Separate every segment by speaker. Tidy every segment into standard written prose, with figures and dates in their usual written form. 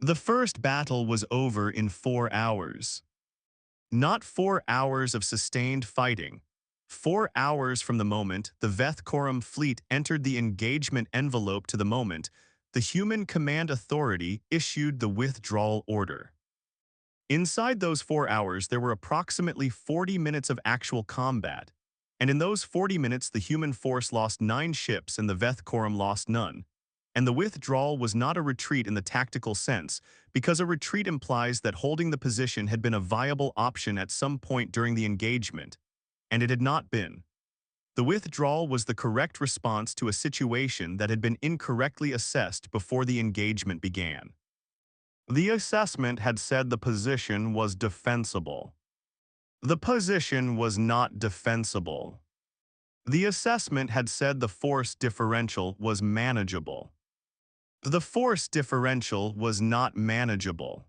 Speaker 1: The first battle was over in 4 hours. Not 4 hours of sustained fighting. 4 hours from the moment the Vethkorum fleet entered the engagement envelope to the moment the Human Command Authority issued the withdrawal order. Inside those 4 hours, there were approximately 40 minutes of actual combat, and in those 40 minutes the human force lost 9 ships and the Vethkorum lost none. And the withdrawal was not a retreat in the tactical sense, because a retreat implies that holding the position had been a viable option at some point during the engagement, and it had not been. The withdrawal was the correct response to a situation that had been incorrectly assessed before the engagement began. The assessment had said the position was defensible. The position was not defensible. The assessment had said the force differential was manageable. The force differential was not manageable.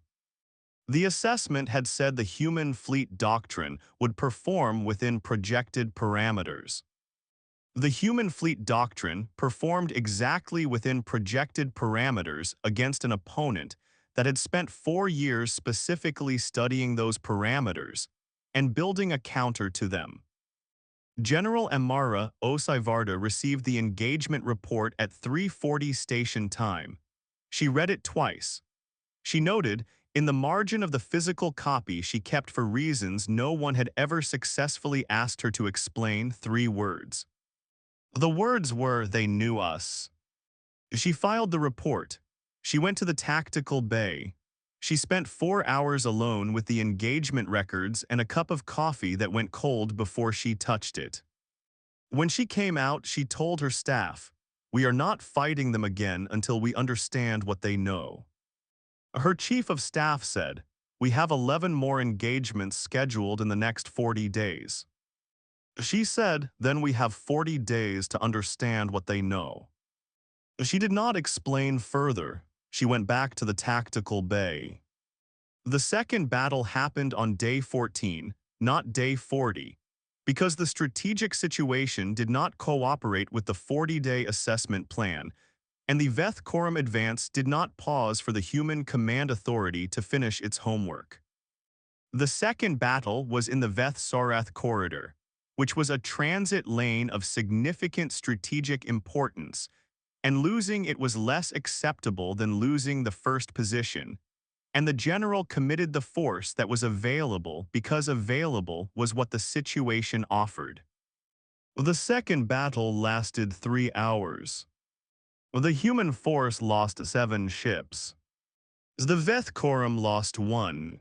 Speaker 1: The assessment had said the human fleet doctrine would perform within projected parameters. The human fleet doctrine performed exactly within projected parameters against an opponent that had spent 4 years specifically studying those parameters and building a counter to them. General Amara Osaivarda received the engagement report at 3:40 station time. She read it twice. She noted, in the margin of the physical copy she kept for reasons no one had ever successfully asked her to explain, 3 words. The words were, "They knew us." She filed the report. She went to the tactical bay. She spent 4 hours alone with the engagement records and a cup of coffee that went cold before she touched it. When she came out, she told her staff, "We are not fighting them again until we understand what they know." Her chief of staff said, "We have 11 more engagements scheduled in the next 40 days. She said, "Then we have 40 days to understand what they know." She did not explain further. She went back to the tactical bay. The second battle happened on day 14, not day 40, because the strategic situation did not cooperate with the 40-day assessment plan, and the Vethkorum advance did not pause for the Human Command Authority to finish its homework. The second battle was in the Veth-Sorath corridor, which was a transit lane of significant strategic importance, and losing it was less acceptable than losing the first position, and the general committed the force that was available because available was what the situation offered. The second battle lasted 3 hours. The human force lost 7 ships. The Vethkorum lost 1.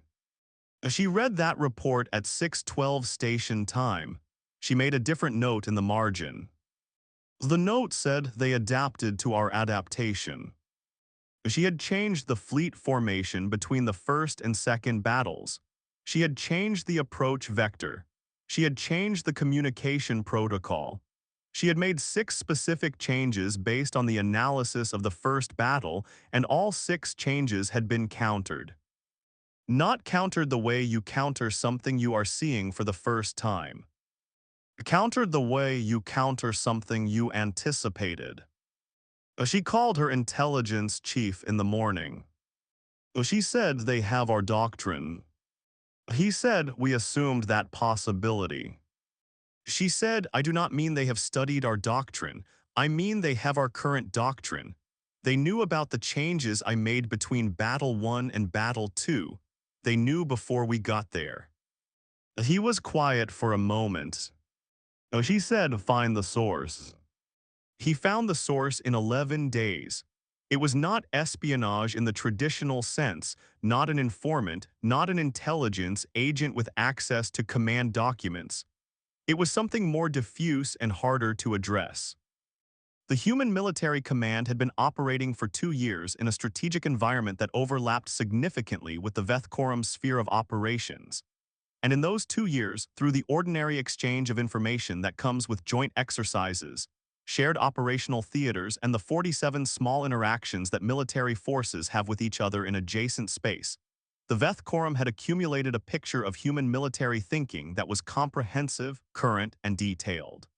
Speaker 1: She read that report at 6:12 station time. She made a different note in the margin. The note said they adapted to our adaptation. She had changed the fleet formation between the first and second battles. She had changed the approach vector. She had changed the communication protocol. She had made 6 specific changes based on the analysis of the first battle, and all 6 changes had been countered. Not countered the way you counter something you are seeing for the first time. Countered the way you counter something you anticipated. She called her intelligence chief in the morning. She said, "They have our doctrine." He said, "We assumed that possibility." She said, "I do not mean they have studied our doctrine. I mean they have our current doctrine. They knew about the changes I made between Battle 1 and Battle 2. They knew before we got there." He was quiet for a moment. She said, "Find the source." He found the source in 11 days. It was not espionage in the traditional sense, not an informant, not an intelligence agent with access to command documents. It was something more diffuse and harder to address. The human military command had been operating for 2 years in a strategic environment that overlapped significantly with the Vethkorum's sphere of operations. And in those 2 years, through the ordinary exchange of information that comes with joint exercises, shared operational theaters, and the 47 small interactions that military forces have with each other in adjacent space, the Vethkorum had accumulated a picture of human military thinking that was comprehensive, current, and detailed.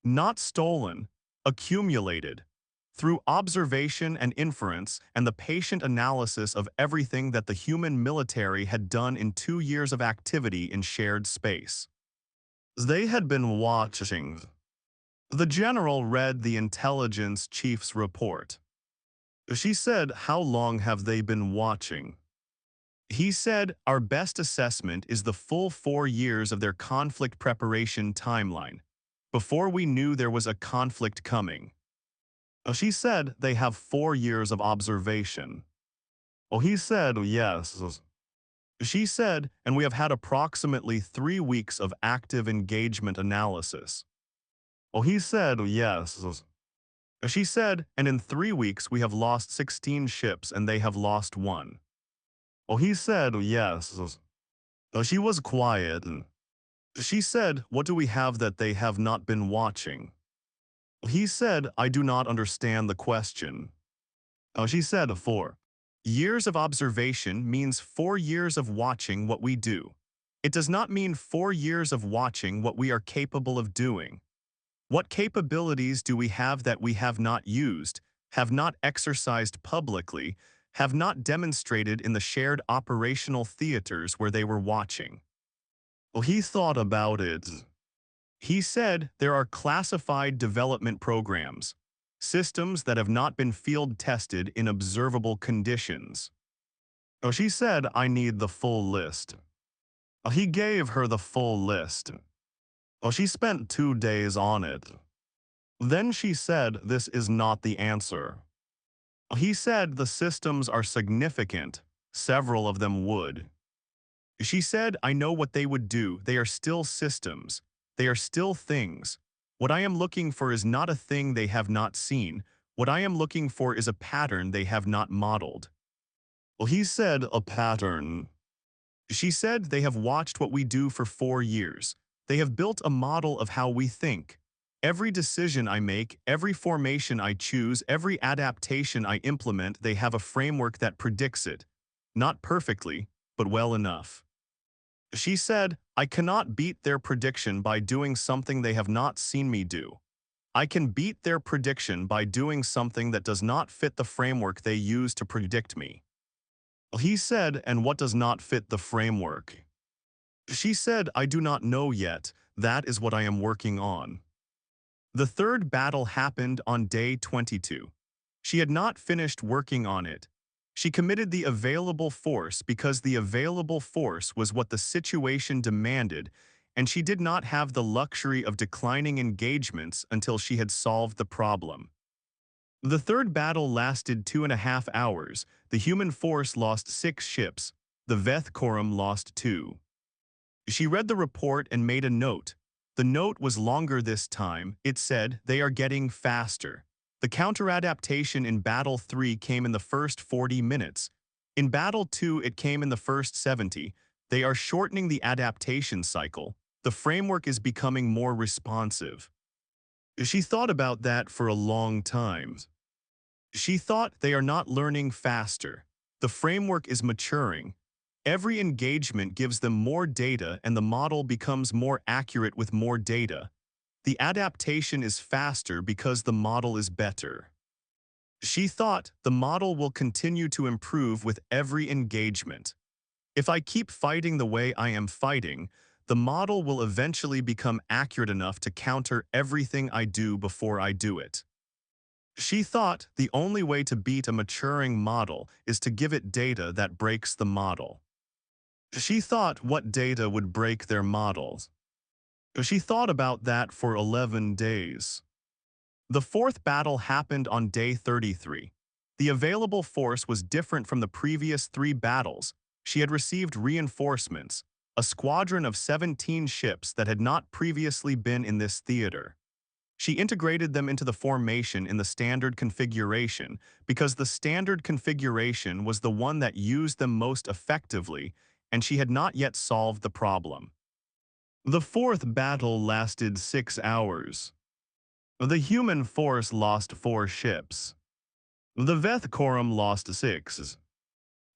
Speaker 1: Not stolen, accumulated. Through observation and inference and the patient analysis of everything that the human military had done in 2 years of activity in shared space. They had been watching. The general read the intelligence chief's report. She said, "How long have they been watching?" He said, "Our best assessment is the full 4 years of their conflict preparation timeline, before we knew there was a conflict coming." She said, "They have 4 years of observation." He said, "Yes." She said, "And we have had approximately 3 weeks of active engagement analysis." He said, "Yes." She said, "And in 3 weeks we have lost 16 ships and they have lost one." He said, "Yes." She was quiet. She said, "What do we have that they have not been watching?" He said, "I do not understand the question." She said, "4 years of observation means 4 years of watching what we do. It does not mean 4 years of watching what we are capable of doing. What capabilities do we have that we have not used, have not exercised publicly, have not demonstrated in the shared operational theaters where they were watching?" He thought about it. He said, "There are classified development programs, systems that have not been field tested in observable conditions." She said, "I need the full list." He gave her the full list. She spent 2 days on it. Then she said, "This is not the answer." He said, "The systems are significant. Several of them would." She said, "I know what they would do. They are still systems. They are still things. What I am looking for is not a thing they have not seen. What I am looking for is a pattern they have not modeled." He said, "A pattern." She said, "They have watched what we do for 4 years. They have built a model of how we think. Every decision I make, every formation I choose, every adaptation I implement, they have a framework that predicts it. Not perfectly, but well enough." She said, "I cannot beat their prediction by doing something they have not seen me do. I can beat their prediction by doing something that does not fit the framework they use to predict me." He said, "And what does not fit the framework?" She said, "I do not know yet. That is what I am working on." The third battle happened on day 22. She had not finished working on it. She committed the available force because the available force was what the situation demanded, and she did not have the luxury of declining engagements until she had solved the problem. The third battle lasted 2.5 hours. The human force lost 6 ships. The Veth Quorum lost 2. She read the report and made a note. The note was longer this time. It said, "They are getting faster." The counter-adaptation in Battle 3 came in the first 40 minutes. In Battle 2, it came in the first 70. They are shortening the adaptation cycle. The framework is becoming more responsive. She thought about that for a long time. She thought, they are not learning faster. The framework is maturing. Every engagement gives them more data and the model becomes more accurate with more data. The adaptation is faster because the model is better. She thought, the model will continue to improve with every engagement. If I keep fighting the way I am fighting, the model will eventually become accurate enough to counter everything I do before I do it. She thought, the only way to beat a maturing model is to give it data that breaks the model. She thought, what data would break their models? She thought about that for 11 days. The fourth battle happened on day 33. The available force was different from the previous 3 battles. She had received reinforcements, a squadron of 17 ships that had not previously been in this theater. She integrated them into the formation in the standard configuration because the standard configuration was the one that used them most effectively, and she had not yet solved the problem. The fourth battle lasted 6 hours. The human force lost 4 ships. The Veth Quorum lost 6.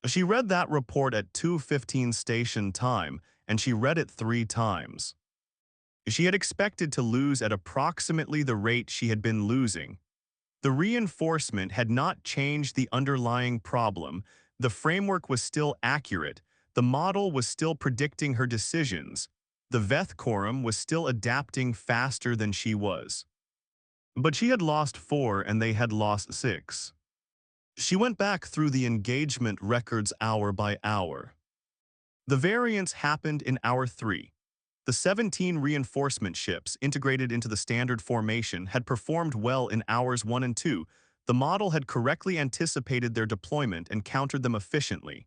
Speaker 1: She read that report at 2:15 station time, and she read it 3 times. She had expected to lose at approximately the rate she had been losing. The reinforcement had not changed the underlying problem, the framework was still accurate, the model was still predicting her decisions, the Veth quorum was still adapting faster than she was. But she had lost 4 and they had lost 6. She went back through the engagement records hour by hour. The variance happened in hour 3. The 17 reinforcement ships integrated into the standard formation had performed well in hours 1 and 2. The model had correctly anticipated their deployment and countered them efficiently.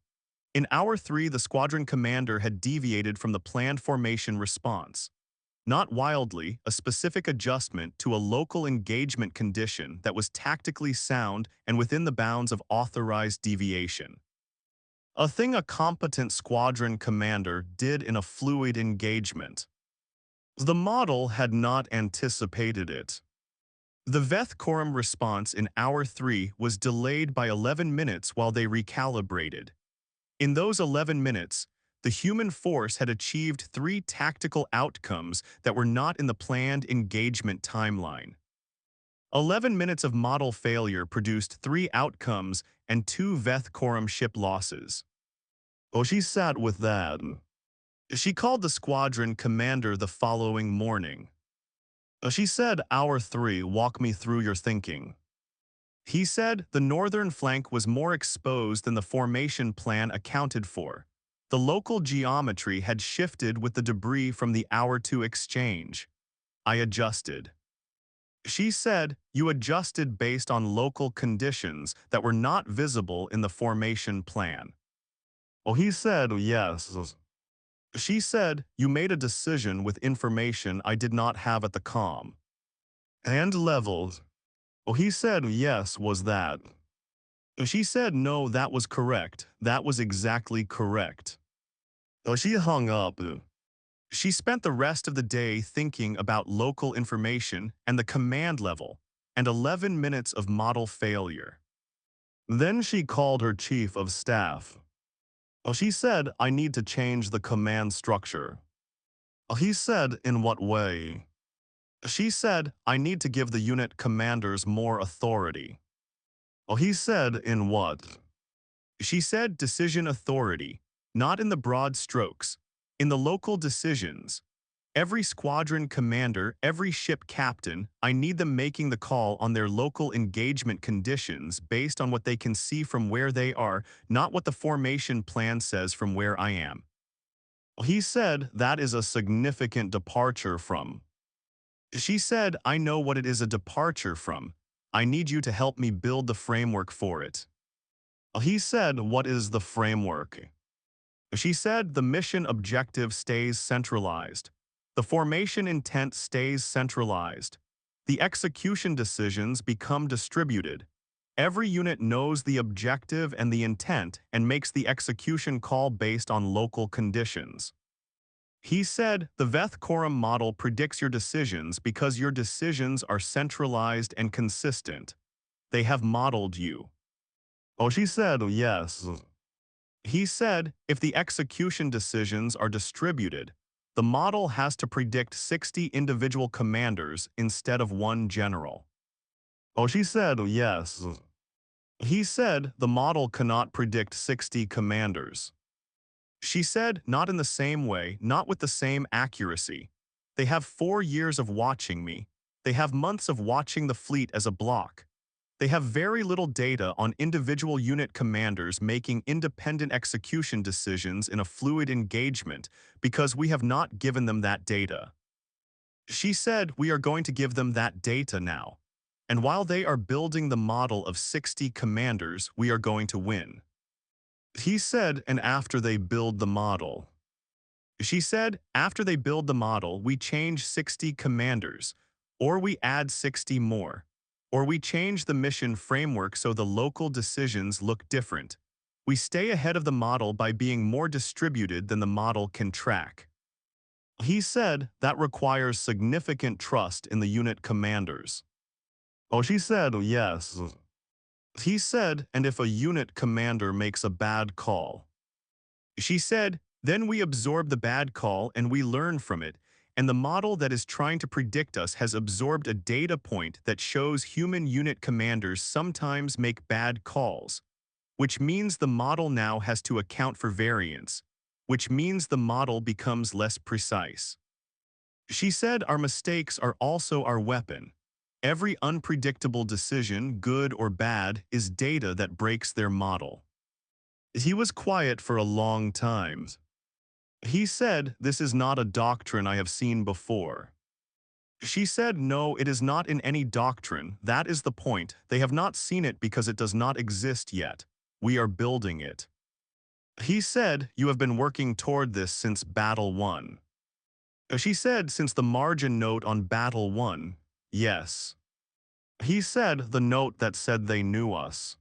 Speaker 1: In hour 3, the squadron commander had deviated from the planned formation response. Not wildly, a specific adjustment to a local engagement condition that was tactically sound and within the bounds of authorized deviation. A thing a competent squadron commander did in a fluid engagement. The model had not anticipated it. The Veth quorum response in hour 3 was delayed by 11 minutes while they recalibrated. In those 11 minutes, the human force had achieved 3 tactical outcomes that were not in the planned engagement timeline. 11 minutes of model failure produced 3 outcomes and 2 Veth quorum ship losses. Oh, she sat with that. She called the squadron commander the following morning. She said, "Hour 3, walk me through your thinking." He said the northern flank was more exposed than the formation plan accounted for. The local geometry had shifted with the debris from the hour 2 exchange. I adjusted. She said, "You adjusted based on local conditions that were not visible in the formation plan." Oh, he said, "Yes." She said, "You made a decision with information I did not have at the com." And levels. Oh, he said, "Yes, was that?" She said, "No, that was correct. That was exactly correct." Oh, she hung up. She spent the rest of the day thinking about local information and the command level, and 11 minutes of model failure. Then she called her chief of staff. She said, "I need to change the command structure." He said, "In what way?" She said, "I need to give the unit commanders more authority." He said, "In what?" She said, "Decision authority, not in the broad strokes, in the local decisions. Every squadron commander, every ship captain, I need them making the call on their local engagement conditions based on what they can see from where they are, not what the formation plan says from where I am." He said, "That is a significant departure from." She said, "I know what it is a departure from. I need you to help me build the framework for it." He said, "What is the framework?" She said, "The mission objective stays centralized. The formation intent stays centralized. The execution decisions become distributed. Every unit knows the objective and the intent and makes the execution call based on local conditions." He said, "The Veth quorum model predicts your decisions because your decisions are centralized and consistent. They have modeled you." She said, "Yes." He said, "If the execution decisions are distributed, the model has to predict 60 individual commanders instead of 1 general." She said, "Yes." He said, "The model cannot predict 60 commanders." She said, "Not in the same way, not with the same accuracy. They have 4 years of watching me. They have months of watching the fleet as a block. They have very little data on individual unit commanders making independent execution decisions in a fluid engagement because we have not given them that data." She said, "We are going to give them that data now. And while they are building the model of 60 commanders, we are going to win." He said, "And after they build the model?" She said, "After they build the model, we change 60 commanders, or we add 60 more, or we change the mission framework so the local decisions look different. We stay ahead of the model by being more distributed than the model can track." He said, "That requires significant trust in the unit commanders." She said, "Yes." He said, "And if a unit commander makes a bad call?" She said, "Then we absorb the bad call and we learn from it, and the model that is trying to predict us has absorbed a data point that shows human unit commanders sometimes make bad calls, which means the model now has to account for variance, which means the model becomes less precise. She said our mistakes are also our weapon. Every unpredictable decision, good or bad, is data that breaks their model. He was quiet for a long time. He said, "This is not a doctrine I have seen before." She said, "No, it is not in any doctrine. That is the point. They have not seen it because it does not exist yet. We are building it." He said, "You have been working toward this since Battle 1. She said, "Since the margin note on Battle 1, yes." He said, "The note that said they knew us."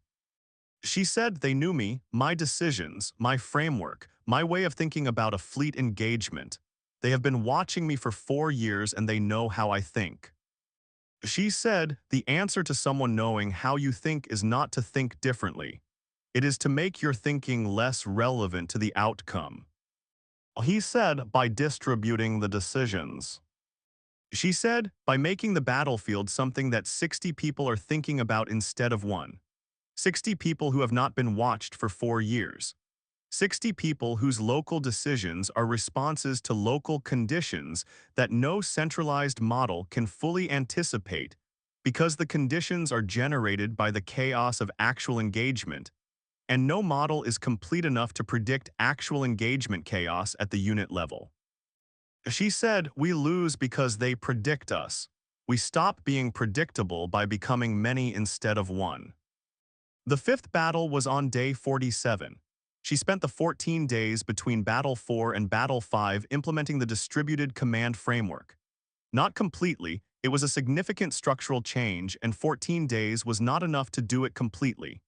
Speaker 1: She said, "They knew me, my decisions, my framework, my way of thinking about a fleet engagement. They have been watching me for 4 years and they know how I think." She said, "The answer to someone knowing how you think is not to think differently. It is to make your thinking less relevant to the outcome." He said, "By distributing the decisions." She said, "By making the battlefield something that 60 people are thinking about instead of one. 60 people who have not been watched for 4 years. 60 people whose local decisions are responses to local conditions that no centralized model can fully anticipate because the conditions are generated by the chaos of actual engagement, and no model is complete enough to predict actual engagement chaos at the unit level." She said, "We lose because they predict us. We stop being predictable by becoming many instead of one." The fifth battle was on day 47. She spent the 14 days between Battle 4 and Battle 5 implementing the distributed command framework. Not completely, it was a significant structural change, and 14 days was not enough to do it completely.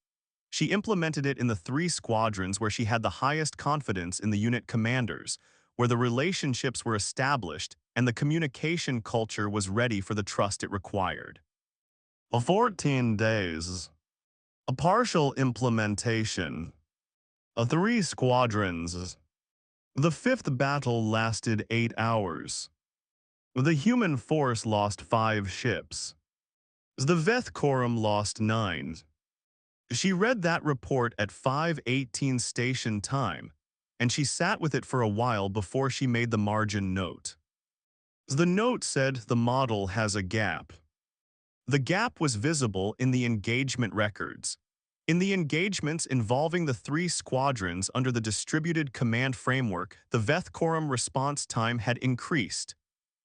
Speaker 1: She implemented it in the 3 squadrons where she had the highest confidence in the unit commanders, where the relationships were established and the communication culture was ready for the trust it required. 14 days. A partial implementation. 3 squadrons. The fifth battle lasted 8 hours. The human force lost 5 ships. The Veth Quorum lost 9. She read that report at 5:18 station time, and she sat with it for a while before she made the margin note. The note said the model has a gap. The gap was visible in the engagement records. In the engagements involving the 3 squadrons under the distributed command framework, the Veth Quorum response time had increased.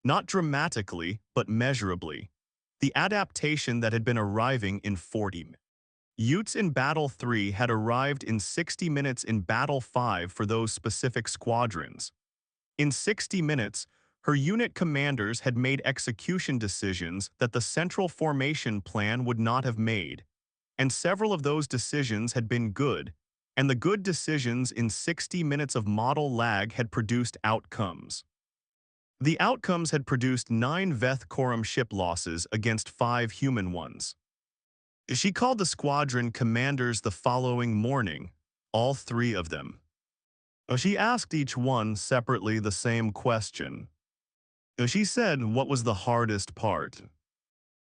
Speaker 1: Not dramatically, but measurably. The adaptation that had been arriving in 40 minutes. Utes in Battle 3 had arrived in 60 minutes in Battle 5 for those specific squadrons. In 60 minutes, her unit commanders had made execution decisions that the central formation plan would not have made, and several of those decisions had been good, and the good decisions in 60 minutes of model lag had produced outcomes. The outcomes had produced 9 Veth Quorum ship losses against 5 human ones. She called the squadron commanders the following morning, all 3 of them. She asked each one separately the same question. She said, "What was the hardest part?"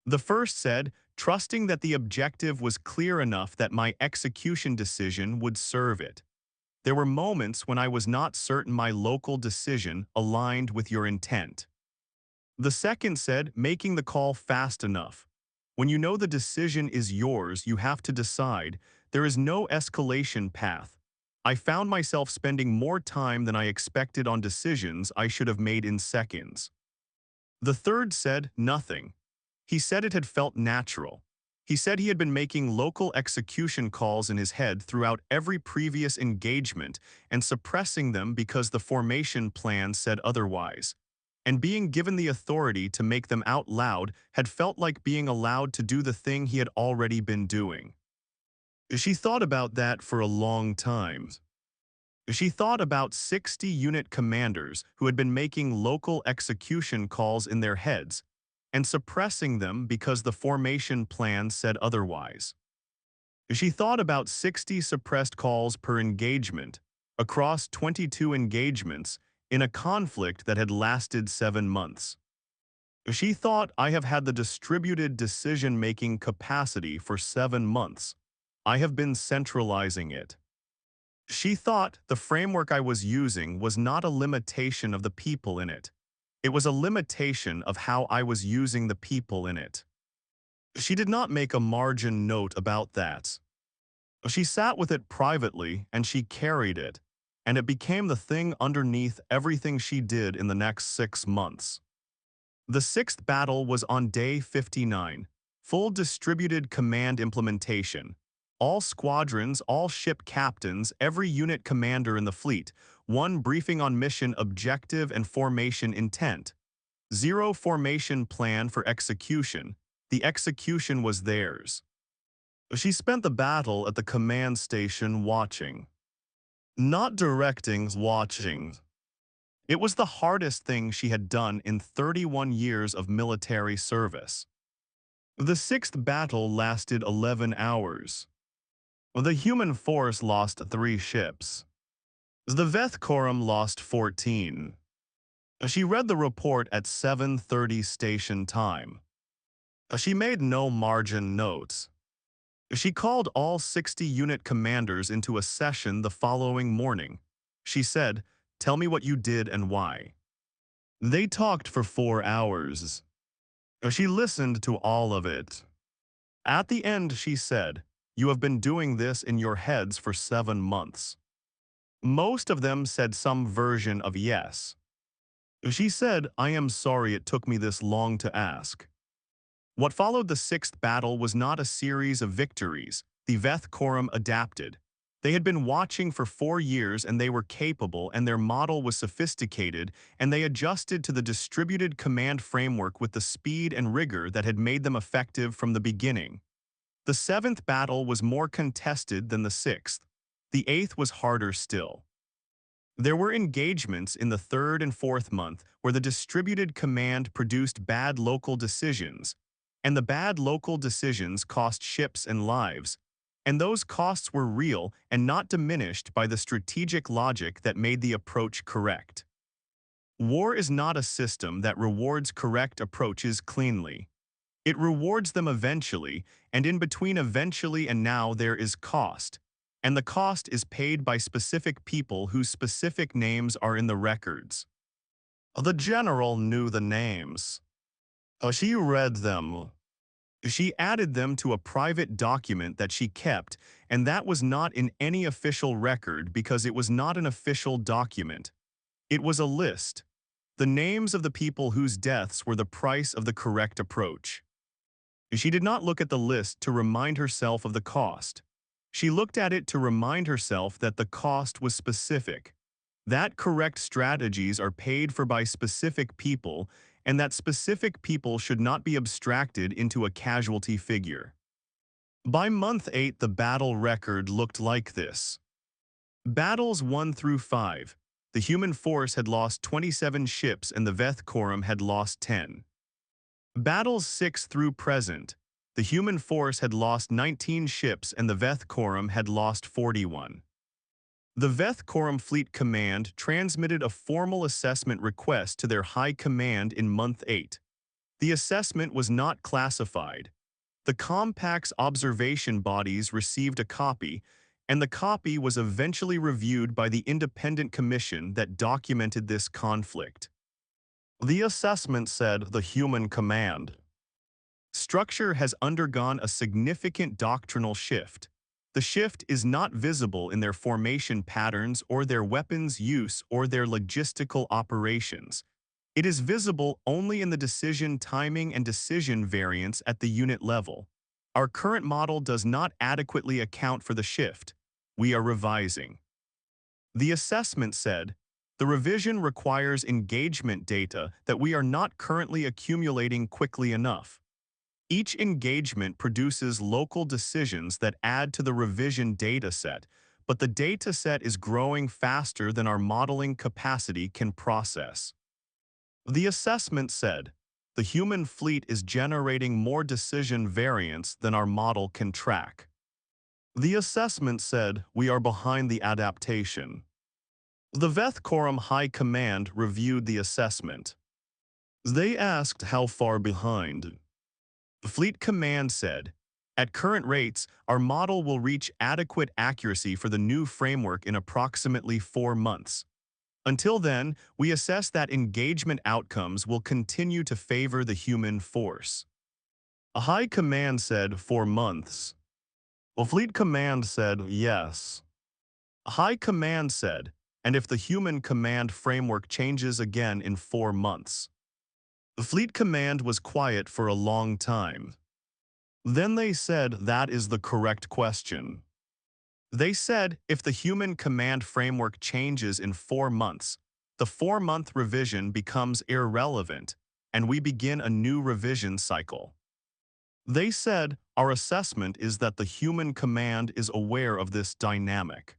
Speaker 1: The first said, "Trusting that the objective was clear enough that my execution decision would serve it. There were moments when I was not certain my local decision aligned with your intent." The second said, "Making the call fast enough. When you know the decision is yours, you have to decide. There is no escalation path. I found myself spending more time than I expected on decisions I should have made in seconds." The third said, "Nothing." He said it had felt natural. He said he had been making local execution calls in his head throughout every previous engagement and suppressing them because the formation plan said otherwise. And being given the authority to make them out loud had felt like being allowed to do the thing he had already been doing. She thought about that for a long time. She thought about 60 unit commanders who had been making local execution calls in their heads and suppressing them because the formation plan said otherwise. She thought about 60 suppressed calls per engagement, across 22 engagements, in a conflict that had lasted 7 months. She thought, I have had the distributed decision-making capacity for 7 months. I have been centralizing it. She thought the framework I was using was not a limitation of the people in it. It was a limitation of how I was using the people in it. She did not make a margin note about that. She sat with it privately and she carried it, and it became the thing underneath everything she did in the next 6 months. The sixth battle was on day 59, full distributed command implementation. All squadrons, all ship captains, every unit commander in the fleet, one briefing on mission objective and formation intent. 0 formation plan for execution. The execution was theirs. She spent the battle at the command station watching. Not directing, watching. It was the hardest thing she had done in 31 years of military service. The sixth battle lasted 11 hours. The human force lost 3 ships. The Veth Quorum lost 14. She read the report at 7:30 station time. She made no margin notes. She called all 60 unit commanders into a session the following morning. She said, "Tell me what you did and why." They talked for 4 hours. She listened to all of it. At the end, she said, "You have been doing this in your heads for 7 months." Most of them said some version of yes. She said, "I am sorry it took me this long to ask." What followed the sixth battle was not a series of victories. The Veth Quorum adapted. They had been watching for 4 years and they were capable and their model was sophisticated and they adjusted to the distributed command framework with the speed and rigor that had made them effective from the beginning. The seventh battle was more contested than the sixth. The eighth was harder still. There were engagements in the third and fourth month where the distributed command produced bad local decisions, and the bad local decisions cost ships and lives, and those costs were real and not diminished by the strategic logic that made the approach correct. War is not a system that rewards correct approaches cleanly. It rewards them eventually, and in between eventually and now there is cost. And the cost is paid by specific people whose specific names are in the records. The general knew the names. She read them. She added them to a private document that she kept, and that was not in any official record because it was not an official document. It was a list. The names of the people whose deaths were the price of the correct approach. She did not look at the list to remind herself of the cost. She looked at it to remind herself that the cost was specific, that correct strategies are paid for by specific people, and that specific people should not be abstracted into a casualty figure. By month 8, the battle record looked like this. Battles 1 through 5. The human force had lost 27 ships and the Veth Quorum had lost 10. Battles 6 through present. The human force had lost 19 ships and the Veth Quorum had lost 41. The Veth Quorum Fleet Command transmitted a formal assessment request to their High Command in month 8. The assessment was not classified. The Compact's observation bodies received a copy, and the copy was eventually reviewed by the independent commission that documented this conflict. The assessment said the human command structure has undergone a significant doctrinal shift. The shift is not visible in their formation patterns or their weapons use or their logistical operations. It is visible only in the decision timing and decision variance at the unit level. Our current model does not adequately account for the shift. We are revising. The assessment said, the revision requires engagement data that we are not currently accumulating quickly enough. Each engagement produces local decisions that add to the revision dataset, but the dataset is growing faster than our modeling capacity can process. The assessment said, the human fleet is generating more decision variance than our model can track. The assessment said, we are behind the adaptation. The Veth Quorum High Command reviewed the assessment. They asked how far behind. Fleet Command said, "At current rates, our model will reach adequate accuracy for the new framework in approximately 4 months. Until then, we assess that engagement outcomes will continue to favor the human force." A High Command said 4 months. A Fleet Command said yes. A High Command said, "And if the human command framework changes again in 4 months?" The Fleet Command was quiet for a long time. Then they said that is the correct question. They said if the human command framework changes in 4 months, the 4-month revision becomes irrelevant, and we begin a new revision cycle. They said our assessment is that the human command is aware of this dynamic.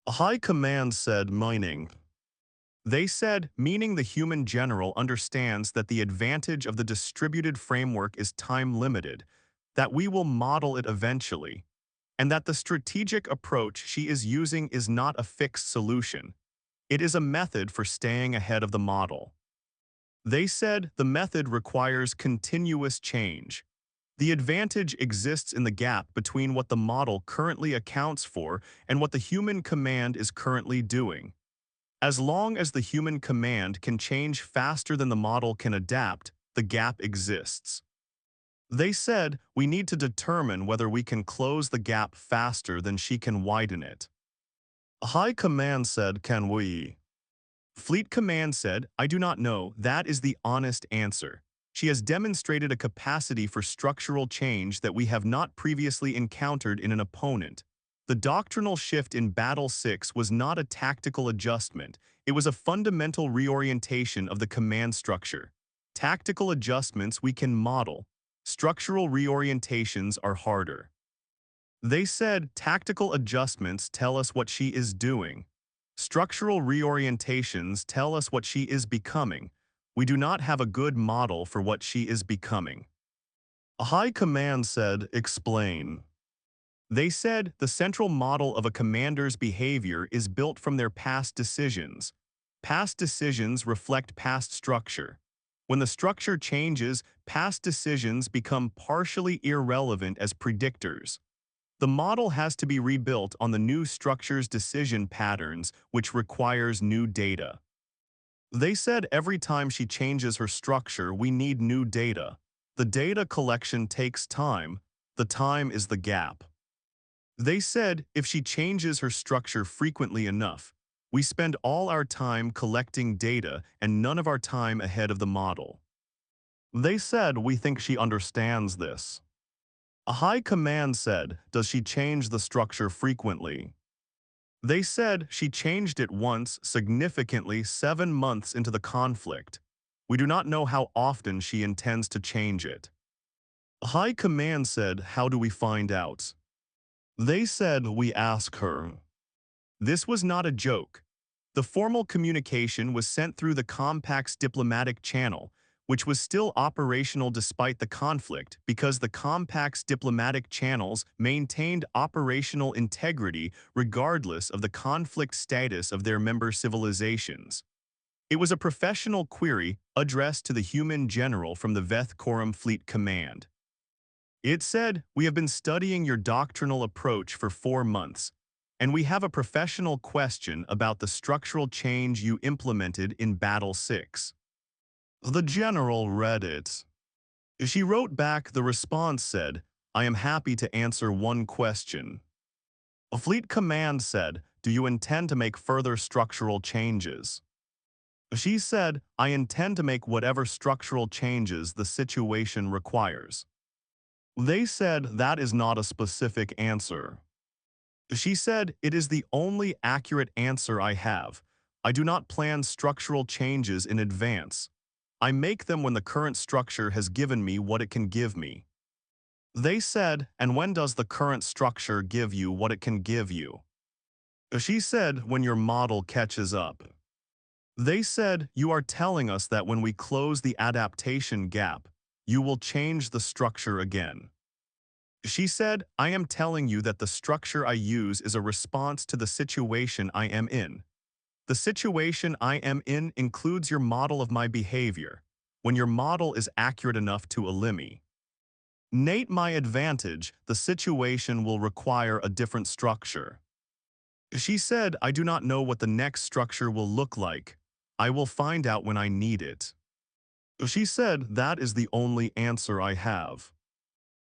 Speaker 1: A High Command said mining. They said, meaning the human general understands that the advantage of the distributed framework is time-limited, that we will model it eventually, and that the strategic approach she is using is not a fixed solution. It is a method for staying ahead of the model. They said the method requires continuous change. The advantage exists in the gap between what the model currently accounts for and what the human command is currently doing. As long as the human command can change faster than the model can adapt, the gap exists. They said we need to determine whether we can close the gap faster than she can widen it. A High Command said, "Can we?" Fleet Command said, "I do not know, that is the honest answer. She has demonstrated a capacity for structural change that we have not previously encountered in an opponent. The doctrinal shift in Battle 6 was not a tactical adjustment, it was a fundamental reorientation of the command structure. Tactical adjustments we can model. Structural reorientations are harder." They said tactical adjustments tell us what she is doing. Structural reorientations tell us what she is becoming. We do not have a good model for what she is becoming. A High Command said, "Explain." They said the central model of a commander's behavior is built from their past decisions. Past decisions reflect past structure. When the structure changes, past decisions become partially irrelevant as predictors. The model has to be rebuilt on the new structure's decision patterns, which requires new data. They said every time she changes her structure, we need new data. The data collection takes time. The time is the gap. They said if she changes her structure frequently enough, we spend all our time collecting data and none of our time ahead of the model. They said we think she understands this. A High Command said, "Does she change the structure frequently?" They said she changed it once significantly 7 months into the conflict. We do not know how often she intends to change it. A High Command said, "How do we find out?" They said we ask her. This was not a joke. The formal communication was sent through the Compact's diplomatic channel, which was still operational despite the conflict because the Compact's diplomatic channels maintained operational integrity regardless of the conflict status of their member civilizations. It was a professional query addressed to the human general from the Veth Quorum Fleet Command. It said, "We have been studying your doctrinal approach for 4 months, and we have a professional question about the structural change you implemented in Battle 6. The general read it. She wrote back the response said, "I am happy to answer one question." A Fleet Command said, "Do you intend to make further structural changes?" She said, "I intend to make whatever structural changes the situation requires." They said that is not a specific answer. She said, "It is the only accurate answer I have. I do not plan structural changes in advance. I make them when the current structure has given me what it can give me." They said, "And when does the current structure give you what it can give you?" She said, "When your model catches up." They said, "You are telling us that when we close the adaptation gap, you will change the structure again." She said, "I am telling you that the structure I use is a response to the situation I am in. The situation I am in includes your model of my behavior, when your model is accurate enough to eliminate my advantage, the situation will require a different structure. She said, I do not know what the next structure will look like. I will find out when I need it. She said, that is the only answer I have.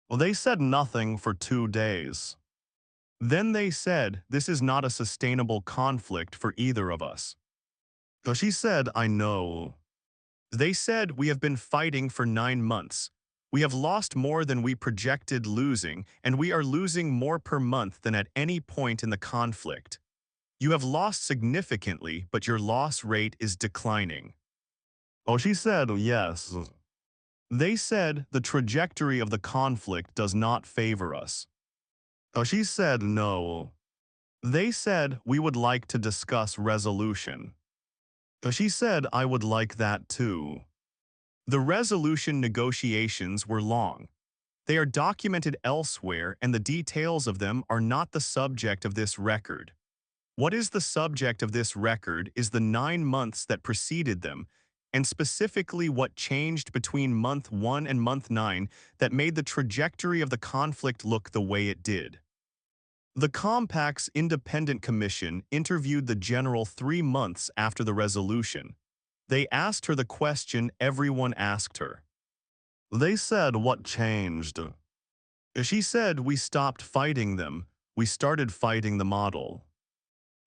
Speaker 1: Well, they said nothing for 2 days. Then they said, this is not a sustainable conflict for either of us. So she said, I know. They said, we have been fighting for 9 months. We have lost more than we projected losing, and we are losing more per month than at any point in the conflict. You have lost significantly, but your loss rate is declining. Oh, she said, yes. They said, the trajectory of the conflict does not favor us. Oh, she said, no. They said, we would like to discuss resolution. Oh, she said, I would like that too. The resolution negotiations were long. They are documented elsewhere, and the details of them are not the subject of this record. What is the subject of this record is the 9 months that preceded them, and specifically what changed between month 1 and month 9 that made the trajectory of the conflict look the way it did. The Compact's independent commission interviewed the general 3 months after the resolution. They asked her the question everyone asked her. They said, what changed? She said, we stopped fighting them. We started fighting the model.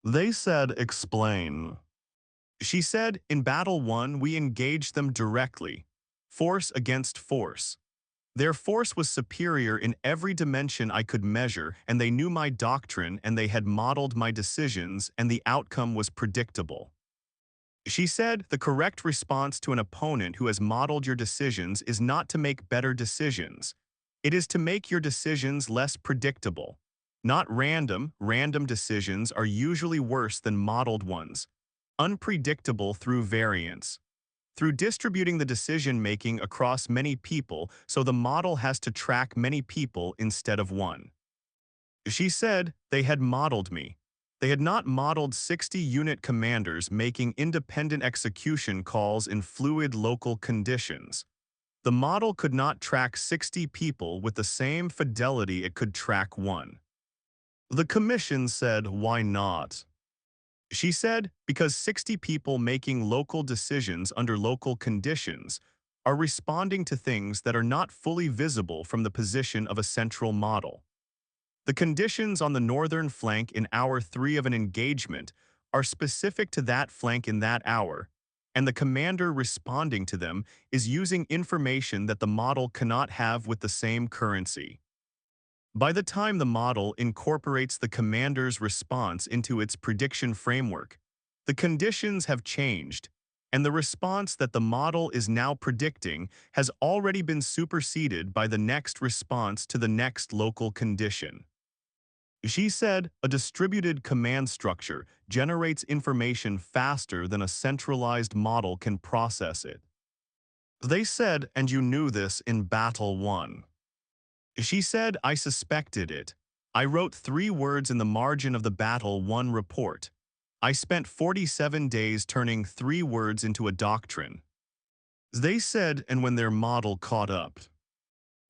Speaker 1: They said, explain. She said, in Battle 1, we engaged them directly, force against force. Their force was superior in every dimension I could measure, and they knew my doctrine and they had modeled my decisions, and the outcome was predictable. She said, the correct response to an opponent who has modeled your decisions is not to make better decisions. It is to make your decisions less predictable. Not random. Random decisions are usually worse than modeled ones. Unpredictable through variance. Through distributing the decision-making across many people, so the model has to track many people instead of one. She said, they had modeled me. They had not modeled 60-unit commanders making independent execution calls in fluid local conditions. The model could not track 60 people with the same fidelity it could track one. The commission said, why not? She said, because 60 people making local decisions under local conditions are responding to things that are not fully visible from the position of a central model. The conditions on the northern flank in hour 3 of an engagement are specific to that flank in that hour, and the commander responding to them is using information that the model cannot have with the same currency. By the time the model incorporates the commander's response into its prediction framework, the conditions have changed, and the response that the model is now predicting has already been superseded by the next response to the next local condition. She said, a distributed command structure generates information faster than a centralized model can process it. They said, and you knew this in Battle 1. She said, I suspected it. I wrote 3 words in the margin of the Battle 1 report. I spent 47 days turning 3 words into a doctrine. They said, and when their model caught up.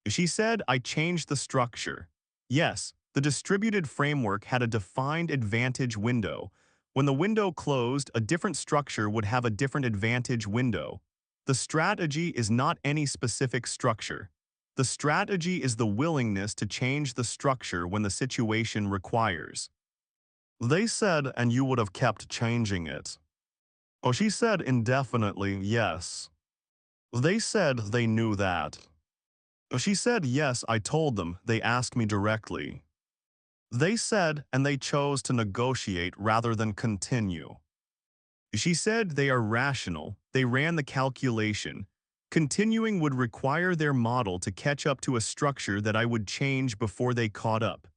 Speaker 1: She said, I changed the structure. Yes, the distributed framework had a defined advantage window. When the window closed, a different structure would have a different advantage window. The strategy is not any specific structure. The strategy is the willingness to change the structure when the situation requires. They said, and you would have kept changing it. Oh, she said indefinitely, yes. They said they knew that. She said, yes, I told them. They asked me directly. They said, and they chose to negotiate rather than continue. She said they are rational. They ran the calculation. Continuing would require their model to catch up to a structure that I would change before they caught up.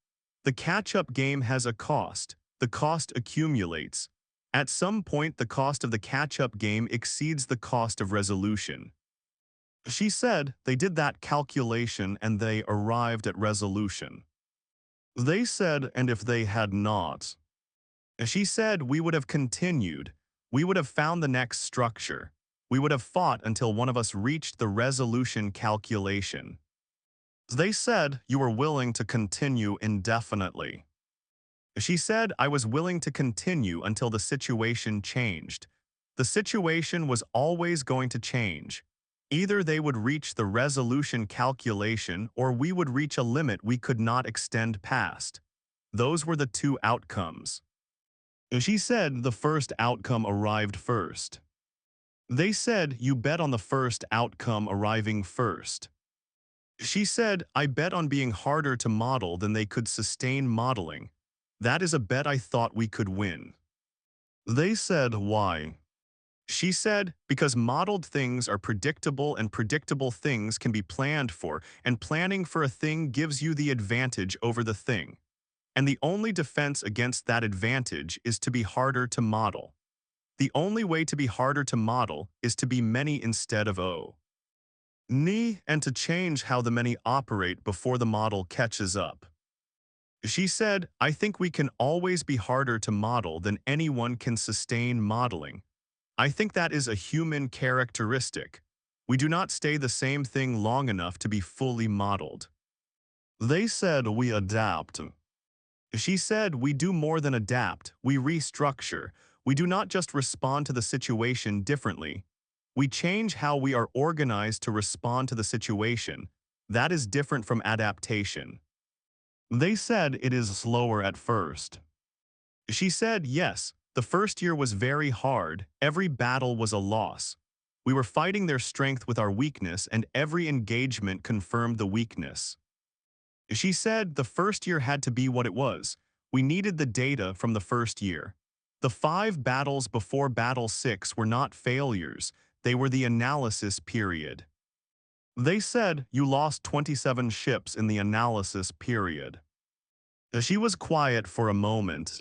Speaker 1: The catch-up game has a cost. The cost accumulates. At some point, the cost of the catch-up game exceeds the cost of resolution. She said they did that calculation and they arrived at resolution. They said, and if they had not. She said we would have continued. We would have found the next structure. We would have fought until one of us reached the resolution calculation. They said you were willing to continue indefinitely. She said I was willing to continue until the situation changed. The situation was always going to change. Either they would reach the resolution calculation or we would reach a limit we could not extend past. Those were the two outcomes. She said the first outcome arrived first. They said you bet on the first outcome arriving first. She said, I bet on being harder to model than they could sustain modeling. That is a bet I thought we could win. They said, why? She said, because modeled things are predictable and predictable things can be planned for, and planning for a thing gives you the advantage over the thing. And the only defense against that advantage is to be harder to model. The only way to be harder to model is to be many instead of O. Ni, and to change how the many operate before the model catches up. She said, I think we can always be harder to model than anyone can sustain modeling. I think that is a human characteristic. We do not stay the same thing long enough to be fully modeled. They said we adapt. She said we do more than adapt, we restructure. We do not just respond to the situation differently. We change how we are organized to respond to the situation. That is different from adaptation. They said it is slower at first. She said, yes, the first year was very hard, every battle was a loss. We were fighting their strength with our weakness and every engagement confirmed the weakness. She said the first year had to be what it was. We needed the data from the first year. The 5 battles before Battle 6 were not failures, they were the analysis period. They said you lost 27 ships in the analysis period. She was quiet for a moment.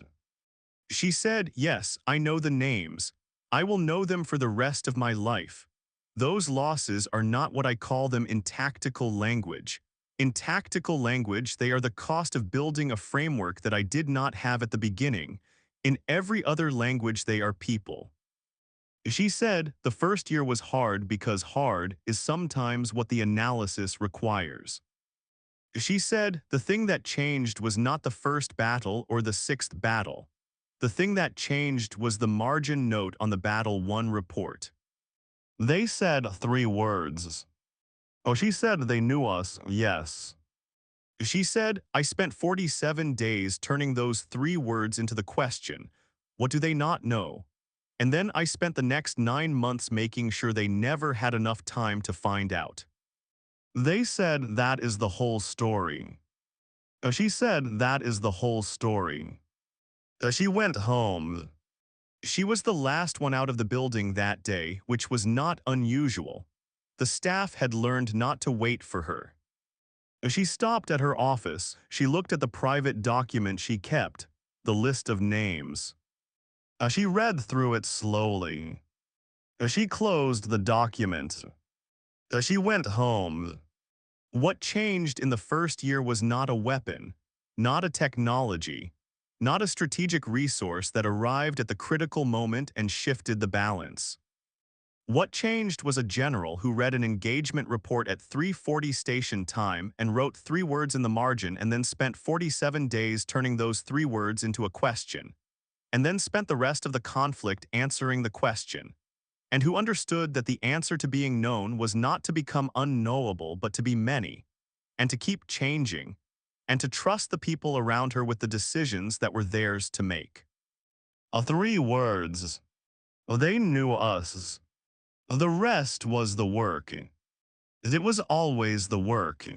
Speaker 1: She said, yes, I know the names. I will know them for the rest of my life. Those losses are not what I call them in tactical language. In tactical language, they are the cost of building a framework that I did not have at the beginning. In every other language, they are people. She said, the first year was hard because hard is sometimes what the analysis requires. She said, the thing that changed was not the first battle or the 6th battle. The thing that changed was the margin note on the Battle 1 report. They said 3 words. Oh, she said they knew us, yes. She said, I spent 47 days turning those 3 words into the question, what do they not know? And then I spent the next 9 months making sure they never had enough time to find out. They said that is the whole story. She said that is the whole story. She went home. She was the last one out of the building that day, which was not unusual. The staff had learned not to wait for her. She stopped at her office. She looked at the private document she kept, the list of names. She read through it slowly. She closed the document. She went home. What changed in the first year was not a weapon, not a technology, not a strategic resource that arrived at the critical moment and shifted the balance. What changed was a general who read an engagement report at 3:40 station time and wrote 3 words in the margin and then spent 47 days turning those 3 words into a question, and then spent the rest of the conflict answering the question, and who understood that the answer to being known was not to become unknowable but to be many, and to keep changing, and to trust the people around her with the decisions that were theirs to make. 3 words. They knew us. The rest was the work. It was always the work.